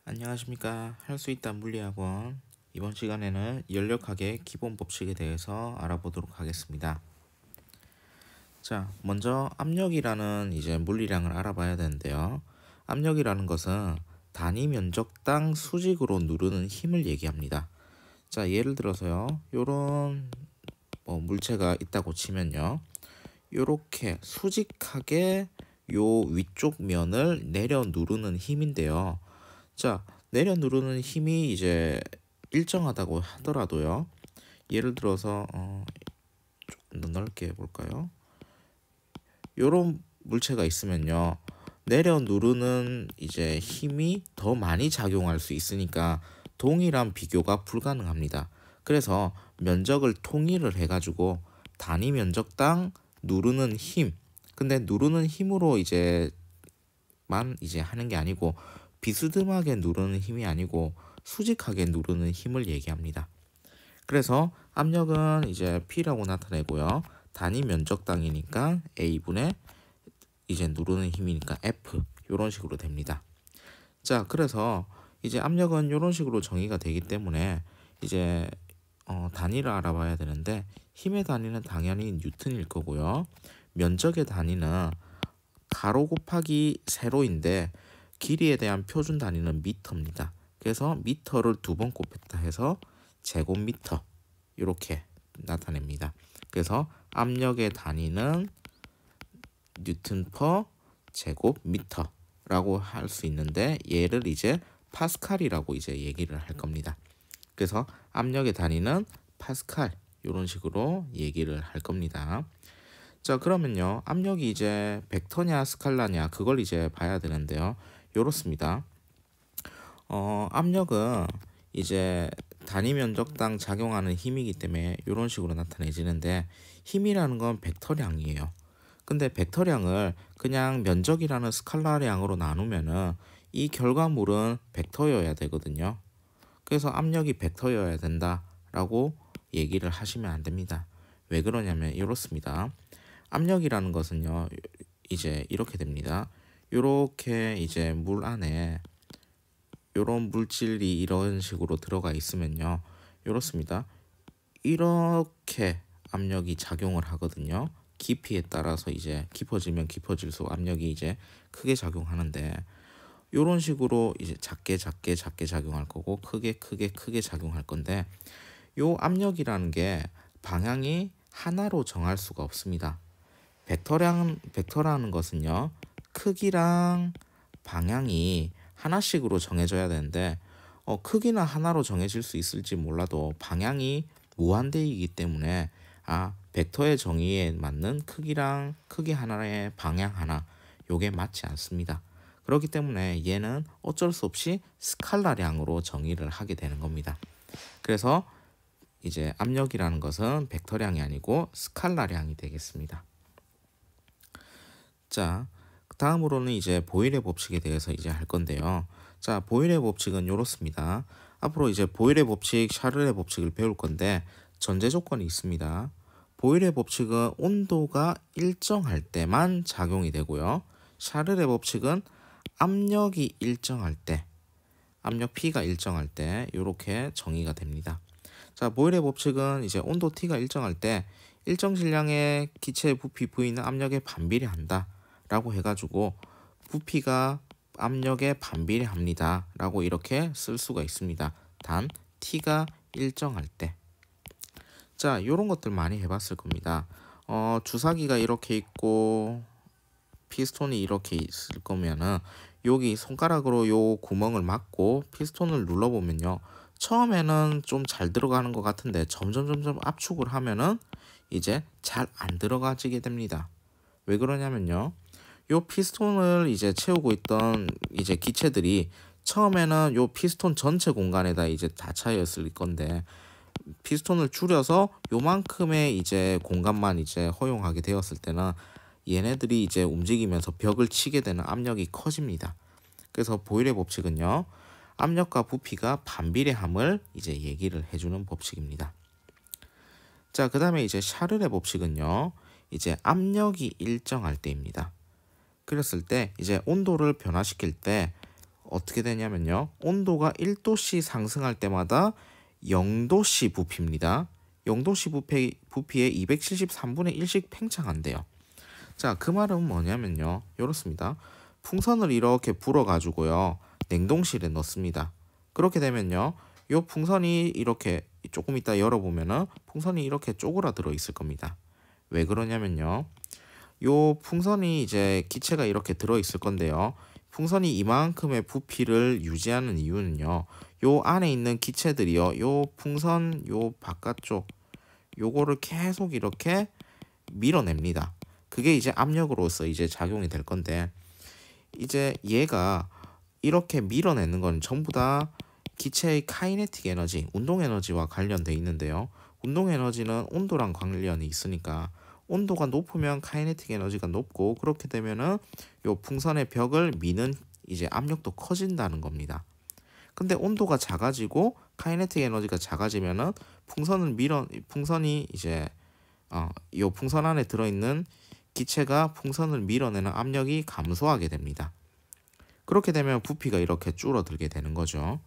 안녕하십니까. 할 수 있다 물리학원. 이번 시간에는 열역학의 기본 법칙에 대해서 알아보도록 하겠습니다. 자, 먼저 압력이라는 이제 물리량을 알아봐야 되는데요. 압력이라는 것은 단위 면적당 수직으로 누르는 힘을 얘기합니다. 자, 예를 들어서요. 요런 물체가 있다고 치면요. 요렇게 수직하게 요 위쪽 면을 내려 누르는 힘인데요. 자, 내려 누르는 힘이 이제 일정하다고 하더라도요. 예를 들어서 조금 더 넓게 해볼까요? 요런 물체가 있으면요. 내려 누르는 이제 힘이 더 많이 작용할 수 있으니까 동일한 비교가 불가능합니다. 그래서 면적을 통일을 해가지고 단위 면적당 누르는 힘. 근데 누르는 힘으로 이제 하는 게 아니고 비스듬하게 누르는 힘이 아니고 수직하게 누르는 힘을 얘기합니다. 그래서 압력은 이제 P라고 나타내고요. 단위 면적당이니까 A분의 이제 누르는 힘이니까 F 이런 식으로 됩니다. 자, 그래서 이제 압력은 이런 식으로 정의가 되기 때문에 이제 단위를 알아봐야 되는데 힘의 단위는 당연히 뉴턴일 거고요. 면적의 단위는 가로 곱하기 세로인데 길이에 대한 표준 단위는 미터입니다. 그래서 미터를 두 번 곱했다 해서 제곱미터 이렇게 나타냅니다. 그래서 압력의 단위는 뉴턴 퍼 제곱미터라고 할 수 있는데 얘를 이제 파스칼이라고 이제 얘기를 할 겁니다. 그래서 압력의 단위는 파스칼 이런 식으로 얘기를 할 겁니다. 자, 그러면요. 압력이 이제 벡터냐 스칼라냐 그걸 이제 봐야 되는데요. 요렇습니다. 압력은 이제 단위 면적당 작용하는 힘이기 때문에 이런 식으로 나타내지는데 힘이라는 건 벡터량이에요. 근데 벡터량을 그냥 면적이라는 스칼라량으로 나누면은 이 결과물은 벡터여야 되거든요. 그래서 압력이 벡터여야 된다라고 얘기를 하시면 안 됩니다. 왜 그러냐면 이렇습니다. 압력이라는 것은요. 이제 이렇게 됩니다. 이렇게 이제 물 안에 이런 물질이 이런 식으로 들어가 있으면요. 이렇습니다. 이렇게 압력이 작용을 하거든요. 깊이에 따라서 이제 깊어지면 깊어질수록 압력이 이제 크게 작용하는데 이런 식으로 이제 작게 작용할 거고 크게 작용할 건데 요 압력이라는 게 방향이 하나로 정할 수가 없습니다. 벡터라는 것은요. 크기랑 방향이 하나씩으로 정해져야 되는데 크기나 하나로 정해질 수 있을지 몰라도 방향이 무한대이기 때문에 벡터의 정의에 맞는 크기랑 크기 하나에 방향 하나 요게 맞지 않습니다. 그렇기 때문에 얘는 어쩔 수 없이 스칼라량으로 정의를 하게 되는 겁니다. 그래서 이제 압력이라는 것은 벡터량이 아니고 스칼라량이 되겠습니다. 자, 다음으로는 이제 보일의 법칙에 대해서 이제 할 건데요. 자, 보일의 법칙은 이렇습니다. 앞으로 이제 보일의 법칙, 샤를의 법칙을 배울 건데 전제 조건이 있습니다. 보일의 법칙은 온도가 일정할 때만 작용이 되고요. 샤를의 법칙은 압력이 일정할 때, 압력 P가 일정할 때 이렇게 정의가 됩니다. 자, 보일의 법칙은 이제 온도 T가 일정할 때 일정 질량의 기체의 부피 V는 압력에 반비례한다 라고 해가지고 부피가 압력에 반비례합니다 라고 이렇게 쓸 수가 있습니다. 단 T가 일정할 때. 자, 요런 것들 많이 해봤을 겁니다. 주사기가 이렇게 있고 피스톤이 이렇게 있을 거면은 여기 손가락으로 요 구멍을 막고 피스톤을 눌러보면요. 처음에는 좀 잘 들어가는 것 같은데 점점 압축을 하면은 이제 잘 안 들어가지게 됩니다. 왜 그러냐면요. 요 피스톤을 이제 채우고 있던 이제 기체들이 처음에는 요 피스톤 전체 공간에다 이제 다 차였을 건데 피스톤을 줄여서 요만큼의 이제 공간만 이제 허용하게 되었을 때는 얘네들이 이제 움직이면서 벽을 치게 되는 압력이 커집니다. 그래서 보일의 법칙은요. 압력과 부피가 반비례함을 이제 얘기를 해주는 법칙입니다. 자, 그 다음에 이제 샤를의 법칙은요. 이제 압력이 일정할 때입니다. 그랬을 때 이제 온도를 변화시킬 때 어떻게 되냐면요. 온도가 1도씨 상승할 때마다 0도씨 부피입니다. 0도씨 부피에 273분의 1씩 팽창한대요. 자, 그 말은 뭐냐면요. 이렇습니다. 풍선을 이렇게 불어가지고요. 냉동실에 넣습니다. 그렇게 되면요. 요 풍선이 이렇게 조금 이따 열어보면은 풍선이 이렇게 쪼그라들어 있을 겁니다. 왜 그러냐면요. 요 풍선이 이제 기체가 이렇게 들어 있을 건데요. 풍선이 이만큼의 부피를 유지하는 이유는요. 요 안에 있는 기체들이요. 요 풍선 요 바깥쪽 요거를 계속 이렇게 밀어냅니다. 그게 이제 압력으로서 이제 작용이 될 건데 이제 얘가 이렇게 밀어내는 건 전부 다 기체의 카이네틱 에너지, 운동 에너지와 관련돼 있는데요. 운동 에너지는 온도랑 관련이 있으니까 온도가 높으면 카이네틱 에너지가 높고 그렇게 되면은 요 풍선의 벽을 미는 이제 압력도 커진다는 겁니다. 근데 온도가 작아지고 카이네틱 에너지가 작아지면은 풍선이 이제 요 풍선 안에 들어있는 기체가 풍선을 밀어내는 압력이 감소하게 됩니다. 그렇게 되면 부피가 이렇게 줄어들게 되는 거죠.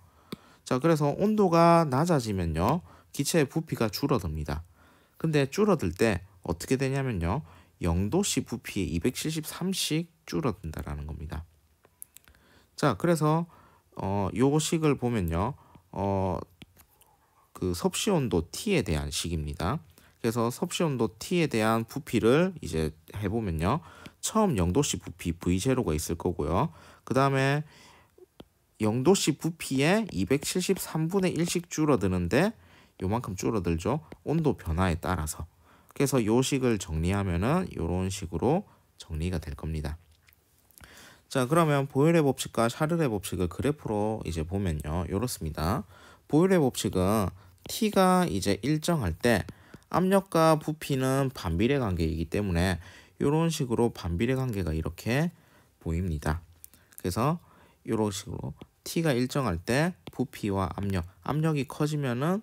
자, 그래서 온도가 낮아지면요. 기체의 부피가 줄어듭니다. 근데 줄어들 때 어떻게 되냐면요. 0도씨 부피에 273씩 줄어든다라는 겁니다. 자, 그래서 요 식을 보면요. 그 섭씨 온도 T에 대한 식입니다. 그래서 섭씨 온도 T에 대한 부피를 이제 해보면요. 처음 0도씨 부피 V0가 있을 거고요. 그 다음에 0도씨 부피에 273분의 1씩 줄어드는데 요만큼 줄어들죠. 온도 변화에 따라서. 그래서 요 식을 정리하면은 요런 식으로 정리가 될 겁니다. 자, 그러면 보일의 법칙과 샤를의 법칙을 그래프로 이제 보면요. 요렇습니다. 보일의 법칙은 T가 이제 일정할 때 압력과 부피는 반비례 관계이기 때문에 이런 식으로 반비례 관계가 이렇게 보입니다. 그래서 이런 식으로 T가 일정할 때 부피와 압력이 커지면은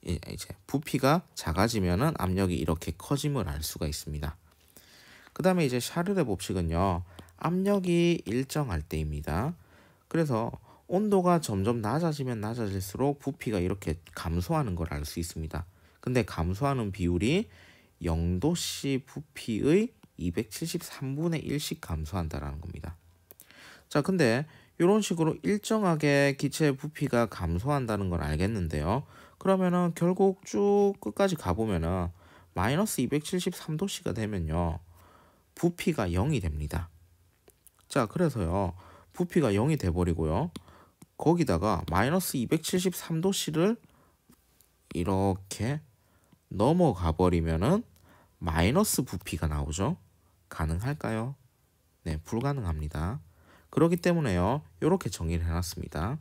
이제 부피가 작아지면은 압력이 이렇게 커짐을 알 수가 있습니다. 그 다음에 이제 샤를의 법칙은요. 압력이 일정할 때입니다. 그래서 온도가 점점 낮아지면 낮아질수록 부피가 이렇게 감소하는 걸 알 수 있습니다. 근데 감소하는 비율이 0도씨 부피의 273분의 1씩 감소한다라는 겁니다. 자, 근데 이런 식으로 일정하게 기체의 부피가 감소한다는 걸 알겠는데요. 그러면은 결국 쭉 끝까지 가보면은 마이너스 273도씨가 되면요. 부피가 0이 됩니다. 자, 그래서요. 부피가 0이 돼버리고요. 거기다가 마이너스 273도씨를 이렇게 넘어가 버리면은 마이너스 부피가 나오죠. 가능할까요? 네, 불가능합니다. 그렇기 때문에요. 이렇게 정의를 해놨습니다.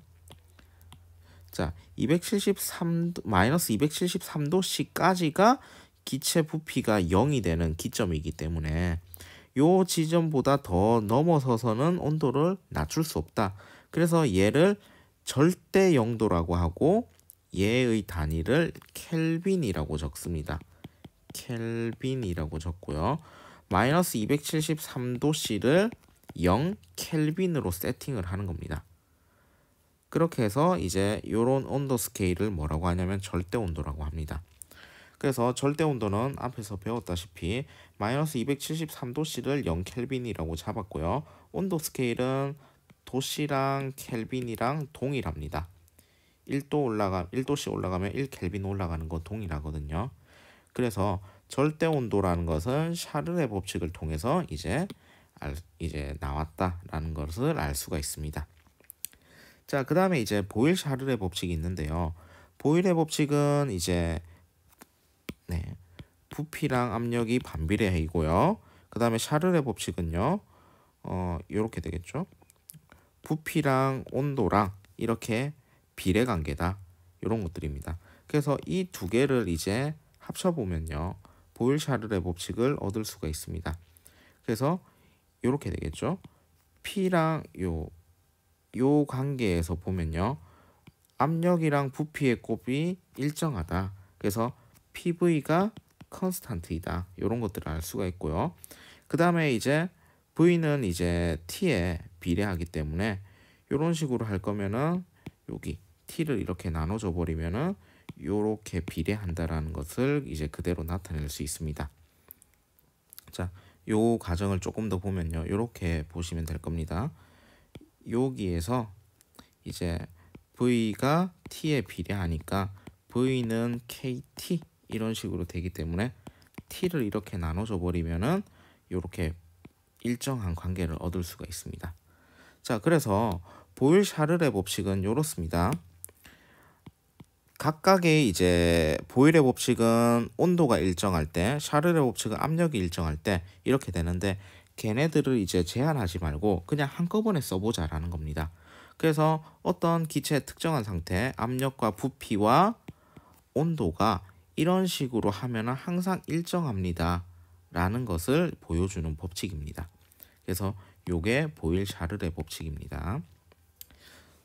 자, 마이너스 273도씨까지가 기체 부피가 0이 되는 기점이기 때문에 요 지점보다 더 넘어서서는 온도를 낮출 수 없다. 그래서 얘를 절대 영도라고 하고 얘의 단위를 켈빈이라고 적습니다. 켈빈이라고 적고요. 마이너스 273도씨를 0 켈빈으로 세팅을 하는 겁니다. 그렇게 해서 이제 요런 온도 스케일을 뭐라고 하냐면 절대 온도라고 합니다. 그래서 절대 온도는 앞에서 배웠다시피 마이너스 273도씨를 0 켈빈이라고 잡았고요. 온도 스케일은 도씨랑 켈빈이랑 동일합니다. 1도씨 올라가면 1 켈빈 올라가는 거 동일하거든요. 그래서 절대 온도라는 것은 샤를의 법칙을 통해서 이제 나왔다라는 것을 알 수가 있습니다. 자, 그 다음에 이제 보일 샤를의 법칙이 있는데요. 보일의 법칙은 이제 부피랑 압력이 반비례이고요. 그 다음에 샤를의 법칙은요. 이렇게 되겠죠. 부피랑 온도랑 이렇게 비례관계다. 이런 것들입니다. 그래서 이 두 개를 이제 합쳐보면요. 보일 샤를의 법칙을 얻을 수가 있습니다. 그래서 이렇게 되겠죠. P랑 요 관계에서 보면요. 압력이랑 부피의 곱이 일정하다. 그래서 PV가 컨스탄트이다. 이런 것들을 알 수가 있고요. 그 다음에 이제 V는 이제 T에 비례하기 때문에 요런 식으로 할 거면은 여기 t를 이렇게 나눠줘 버리면은 요렇게 비례한다라는 것을 이제 그대로 나타낼 수 있습니다. 자, 요 과정을 조금 더 보면요. 요렇게 보시면 될 겁니다. 여기에서 이제 v가 t에 비례하니까 v는 kt 이런 식으로 되기 때문에 t를 이렇게 나눠줘 버리면은 요렇게 일정한 관계를 얻을 수가 있습니다. 자, 그래서 보일-샤를의 법칙은 요렇습니다. 각각의 이제 보일의 법칙은 온도가 일정할 때, 샤를의 법칙은 압력이 일정할 때 이렇게 되는데, 걔네들을 이제 제한하지 말고 그냥 한꺼번에 써보자라는 겁니다. 그래서 어떤 기체의 특정한 상태, 압력과 부피와 온도가 이런 식으로 하면은 항상 일정합니다 라는 것을 보여주는 법칙입니다. 그래서 요게 보일-샤를의 법칙입니다.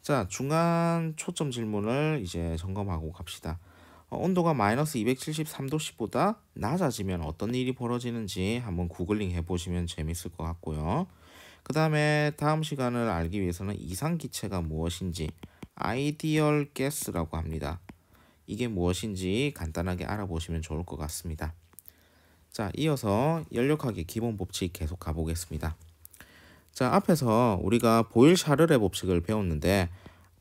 자, 중간 초점 질문을 이제 점검하고 갑시다. 온도가 마이너스 273도씨보다 낮아지면 어떤 일이 벌어지는지 한번 구글링 해보시면 재밌을 것 같고요. 그 다음에 다음 시간을 알기 위해서는 이상기체가 무엇인지, 아이디얼 가스라고 합니다. 이게 무엇인지 간단하게 알아보시면 좋을 것 같습니다. 자, 이어서 연력학의 기본 법칙 계속 가보겠습니다. 자, 앞에서 우리가 보일-샤를의 법칙을 배웠는데,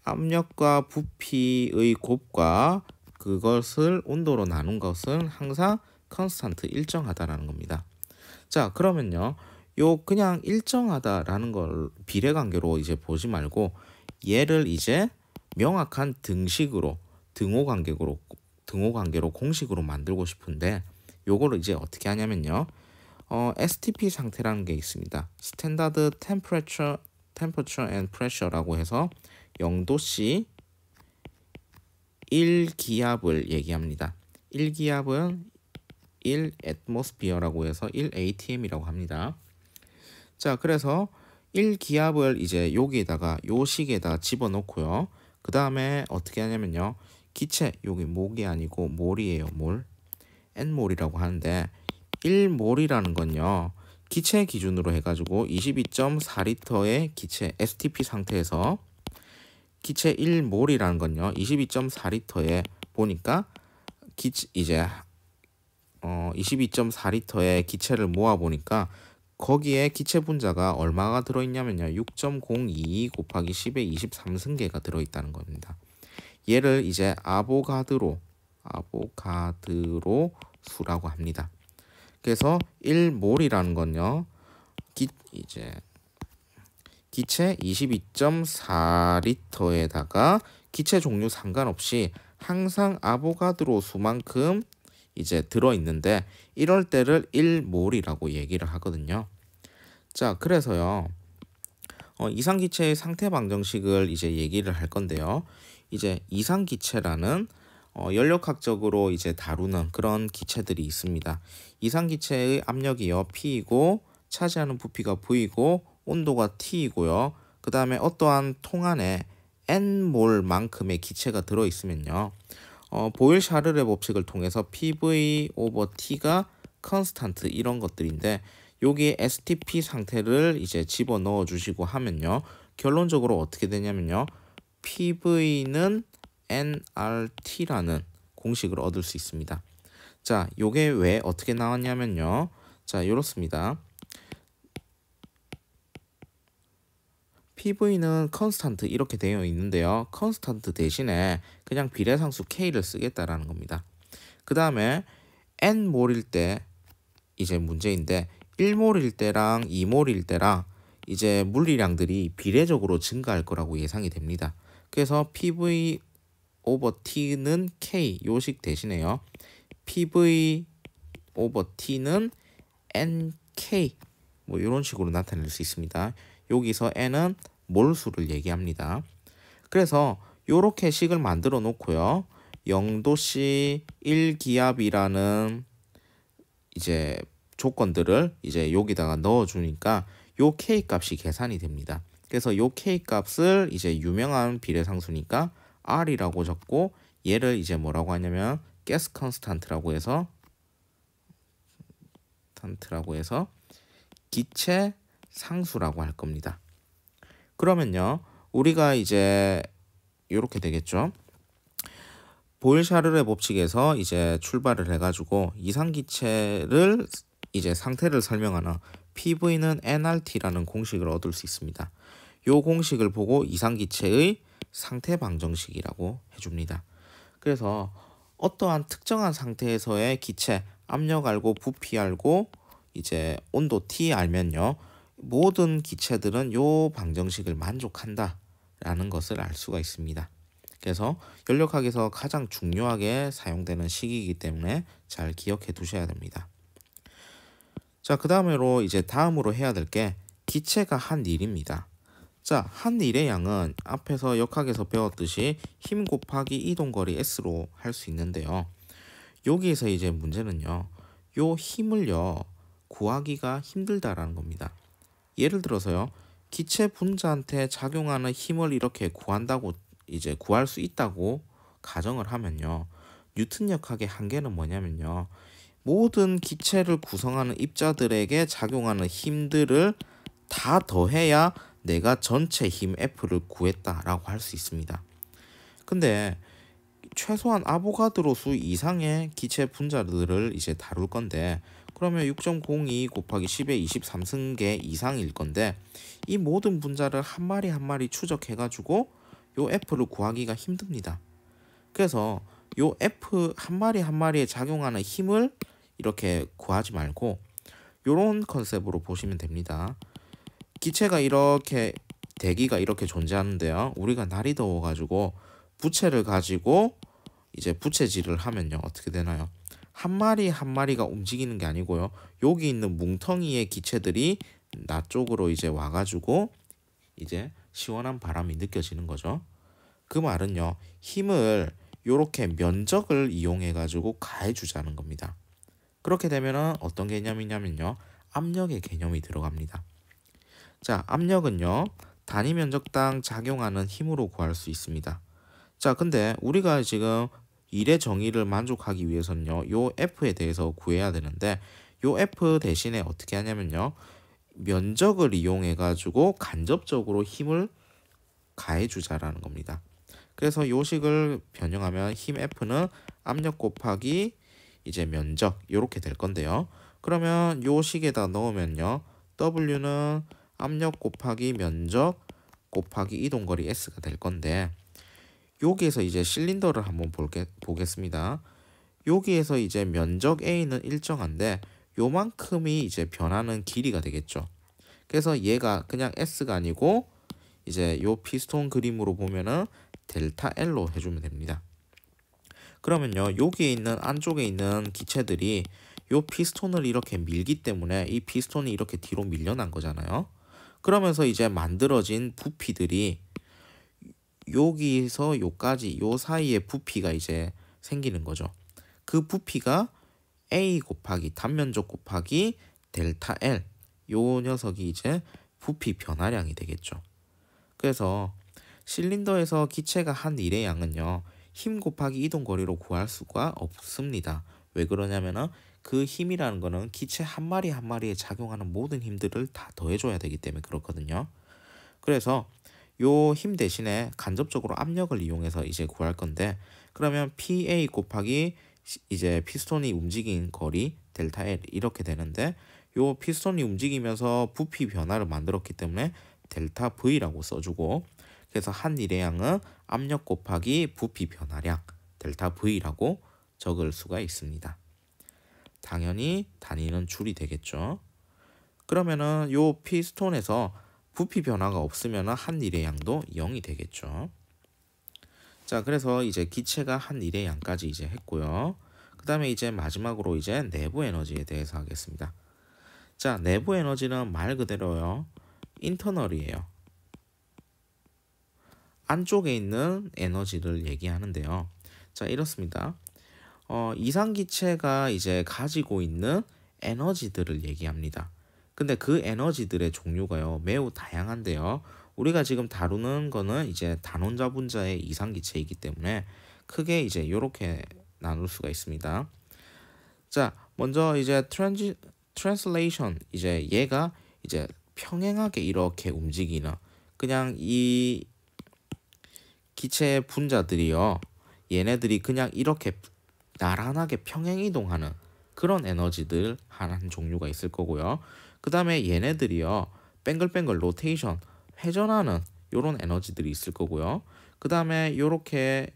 압력과 부피의 곱과 그것을 온도로 나눈 것은 항상 컨스탄트 일정하다라는 겁니다. 자, 그러면요, 요 그냥 일정하다라는 걸 비례관계로 이제 보지 말고 얘를 이제 명확한 등호관계로 공식으로 만들고 싶은데, 요거를 이제 어떻게 하냐면요, STP 상태라는 게 있습니다. 스탠다드 템퍼처 앤 프레셔라고 해서 0도씨 1기압을 얘기합니다. 1기압은 1 atmosphere라고 해서 1 atm이라고 합니다. 자, 그래서 1기압을 이제 여기에다가 요 식에다 집어넣고요. 그 다음에 어떻게 하냐면요, 기체, 여기 목이 아니고 몰이에요. 몰. n몰이라고 하는데 1몰이라는 건요, 기체 기준으로 해가지고 22.4리터의 기체 STP 상태에서 기체 1몰이라는 건요 22.4리터에 보니까 이제 22.4리터의 기체를 모아 보니까 거기에 기체 분자가 얼마가 들어있냐면요 6.022 곱하기 10의 23승계가 들어있다는 겁니다. 얘를 이제 아보가드로 수라고 합니다. 그래서 1몰이라는 건요, 이제 기체 22.4리터에다가 기체 종류 상관없이 항상 아보가드로 수만큼 이제 들어있는데, 이럴 때를 1몰이라고 얘기를 하거든요. 자, 그래서요, 이상기체의 상태 방정식을 이제 얘기를 할 건데요. 이제 이상기체라는 연력학적으로 이제 다루는 그런 기체들이 있습니다. 이상기체의 압력이요 P이고 차지하는 부피가 V이고 온도가 T이고요. 그 다음에 어떠한 통 안에 N몰만큼의 기체가 들어있으면요, 보일-샤를의 법칙을 통해서 PV 오버 T가 컨스탄트 이런 것들인데, 여기에 STP 상태를 이제 집어넣어 주시고 하면요, 결론적으로 어떻게 되냐면요, PV는 nRT라는 공식을 얻을 수 있습니다. 자, 요게 왜 어떻게 나왔냐면요, 자, 이렇습니다. PV는 컨스탄트 이렇게 되어 있는데요, 컨스탄트 대신에 그냥 비례상수 K를 쓰겠다라는 겁니다. 그 다음에 N몰일 때 이제 문제인데, 1몰일 때랑 2몰일 때랑 이제 물리량들이 비례적으로 증가할 거라고 예상이 됩니다. 그래서 PV 오버 T는 K 요식 대신에요, PV 오버 T는 NK 뭐 이런 식으로 나타낼 수 있습니다. 여기서 N은 몰수를 얘기합니다. 그래서 요렇게 식을 만들어 놓고요, 0도씨 1기압이라는 이제 조건들을 이제 여기다가 넣어 주니까 요 K 값이 계산이 됩니다. 그래서 요 K 값을 이제 유명한 비례상수니까 R이라고 적고, 얘를 이제 뭐라고 하냐면 가스 컨스탄트라고 해서 기체 상수라고 할 겁니다. 그러면요, 우리가 이제 이렇게 되겠죠. 보일-샤를의 법칙에서 이제 출발을 해가지고 이상기체를 이제 상태를 설명하는 PV는 nRT라는 공식을 얻을 수 있습니다. 이 공식을 보고 이상기체의 상태 방정식이라고 해줍니다. 그래서 어떠한 특정한 상태에서의 기체 압력 알고 부피 알고 이제 온도 T 알면요, 모든 기체들은 이 방정식을 만족한다 라는 것을 알 수가 있습니다. 그래서 연력학에서 가장 중요하게 사용되는 식이기 때문에 잘 기억해 두셔야 됩니다. 자, 그 다음으로 이제 다음으로 해야 될 게 기체가 한 일입니다. 자, 한 일의 양은 앞에서 역학에서 배웠듯이 힘 곱하기 이동거리 S로 할 수 있는데요. 여기에서 이제 문제는요, 요 힘을요 구하기가 힘들다라는 겁니다. 예를 들어서요, 기체 분자한테 작용하는 힘을 이렇게 구한다고 이제 구할 수 있다고 가정을 하면요, 뉴턴 역학의 한계는 뭐냐면요, 모든 기체를 구성하는 입자들에게 작용하는 힘들을 다 더해야 내가 전체 힘 F를 구했다라고 할 수 있습니다. 근데 최소한 아보가드로 수 이상의 기체 분자들을 이제 다룰 건데, 그러면 6.02 곱하기 10의 23승계 이상일 건데, 이 모든 분자를 한 마리 한 마리 추적해가지고 요 F를 구하기가 힘듭니다. 그래서 요 F 한 마리 한 마리에 작용하는 힘을 이렇게 구하지 말고 요런 컨셉으로 보시면 됩니다. 기체가 이렇게 대기가 이렇게 존재하는데요, 우리가 날이 더워가지고 부채를 가지고 이제 부채질을 하면요 어떻게 되나요? 한 마리 한 마리가 움직이는 게 아니고요, 여기 있는 뭉텅이의 기체들이 나 쪽으로 이제 와가지고 이제 시원한 바람이 느껴지는 거죠. 그 말은요, 힘을 이렇게 면적을 이용해 가지고 가해 주자는 겁니다. 그렇게 되면은 어떤 개념이냐면요, 압력의 개념이 들어갑니다. 자, 압력은요 단위 면적당 작용하는 힘으로 구할 수 있습니다. 자, 근데 우리가 지금 일의 정의를 만족하기 위해서는요, 요 F에 대해서 구해야 되는데, 요 F 대신에 어떻게 하냐면요, 면적을 이용해 가지고 간접적으로 힘을 가해 주자라는 겁니다. 그래서 요 식을 변형하면 힘 F는 압력 곱하기 이제 면적 이렇게 될 건데요. 그러면 요 식에다 넣으면요, W는 압력 곱하기 면적 곱하기 이동거리 S가 될 건데, 여기에서 이제 실린더를 한번 보겠습니다. 여기에서 이제 면적 A는 일정한데 요만큼이 이제 변하는 길이가 되겠죠. 그래서 얘가 그냥 S가 아니고 이제 요 피스톤 그림으로 보면은 델타 L로 해주면 됩니다. 그러면요, 여기에 있는 안쪽에 있는 기체들이 요 피스톤을 이렇게 밀기 때문에 이 피스톤이 이렇게 뒤로 밀려난 거잖아요. 그러면서 이제 만들어진 부피들이 여기서 요까지 요 사이에 부피가 이제 생기는 거죠. 그 부피가 A 곱하기 단면적 곱하기 델타 L, 요 녀석이 이제 부피 변화량이 되겠죠. 그래서 실린더에서 기체가 한 일의 양은요, 힘 곱하기 이동거리로 구할 수가 없습니다. 왜 그러냐면은 그 힘이라는 거는 기체 한 마리 한 마리에 작용하는 모든 힘들을 다 더해줘야 되기 때문에 그렇거든요. 그래서 요 힘 대신에 간접적으로 압력을 이용해서 이제 구할 건데, 그러면 PA 곱하기 이제 피스톤이 움직인 거리 델타 L 이렇게 되는데, 요 피스톤이 움직이면서 부피 변화를 만들었기 때문에 델타 V라고 써주고, 그래서 한 일의 양은 압력 곱하기 부피 변화량 델타 V라고 적을 수가 있습니다. 당연히 단위는 줄이 되겠죠. 그러면은 요 피스톤에서 부피 변화가 없으면 한 일의 양도 0이 되겠죠. 자, 그래서 이제 기체가 한 일의 양까지 이제 했고요. 그 다음에 이제 마지막으로 이제 내부 에너지에 대해서 하겠습니다. 자, 내부 에너지는 말 그대로요, 인터널이에요. 안쪽에 있는 에너지를 얘기하는데요. 자, 이렇습니다. 이상기체가 이제 가지고 있는 에너지들을 얘기합니다. 근데 그 에너지들의 종류가요 매우 다양한데요, 우리가 지금 다루는 거는 이제 단원자 분자의 이상기체이기 때문에 크게 이제 이렇게 나눌 수가 있습니다. 자, 먼저 이제 트랜슬레이션, 이제 얘가 이제 평행하게 이렇게 움직이는, 그냥 이 기체의 분자들이요. 얘네들이 그냥 이렇게 나란하게 평행 이동하는 그런 에너지들 한 종류가 있을 거고요. 그 다음에 얘네들이요. 뱅글뱅글 로테이션, 회전하는 요런 에너지들이 있을 거고요. 그 다음에 요렇게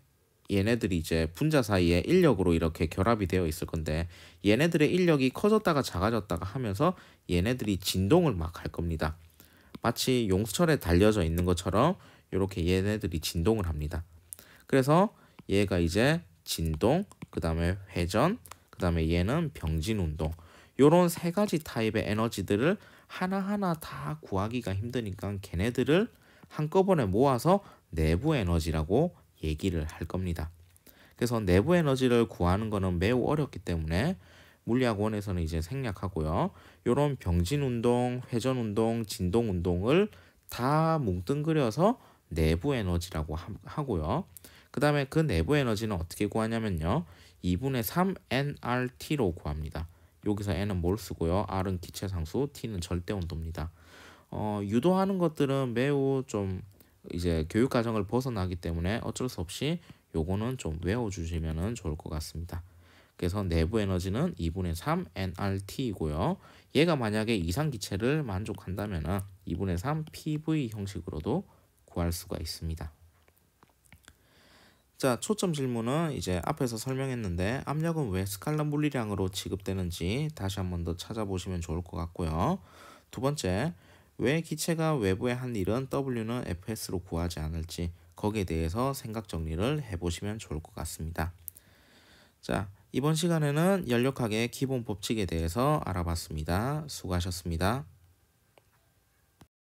얘네들이 이제 분자 사이에 인력으로 이렇게 결합이 되어 있을 건데 얘네들의 인력이 커졌다가 작아졌다가 하면서 얘네들이 진동을 막 할 겁니다. 마치 용수철에 달려져 있는 것처럼 이렇게 얘네들이 진동을 합니다. 그래서 얘가 이제 진동, 그 다음에 회전, 그 다음에 얘는 병진 운동. 요런 세 가지 타입의 에너지들을 하나하나 다 구하기가 힘드니까 걔네들을 한꺼번에 모아서 내부 에너지라고 얘기를 할 겁니다. 그래서 내부 에너지를 구하는 거는 매우 어렵기 때문에 물리학원에서는 이제 생략하고요. 요런 병진 운동, 회전 운동, 진동 운동을 다 뭉뚱그려서 내부 에너지라고 하고요. 그 다음에 그 내부 에너지는 어떻게 구하냐면요. 2분의 3 nRT로 구합니다. 여기서 n은 몰 쓰고요. r은 기체 상수, t는 절대 온도입니다. 유도하는 것들은 매우 좀 이제 교육 과정을 벗어나기 때문에 어쩔 수 없이 요거는 좀 외워주시면 좋을 것 같습니다. 그래서 내부 에너지는 2분의 3 nRT이고요. 얘가 만약에 이상 기체를 만족한다면 2분의 3 PV 형식으로도 구할 수가 있습니다. 자, 초점 질문은 이제 앞에서 설명했는데 압력은 왜 스칼라 물리량으로 취급되는지 다시 한번 더 찾아보시면 좋을 것 같고요. 두 번째, 왜 기체가 외부에 한 일은 W는 Fs로 구하지 않을지 거기에 대해서 생각 정리를 해보시면 좋을 것 같습니다. 자, 이번 시간에는 연력학의 기본 법칙에 대해서 알아봤습니다. 수고하셨습니다.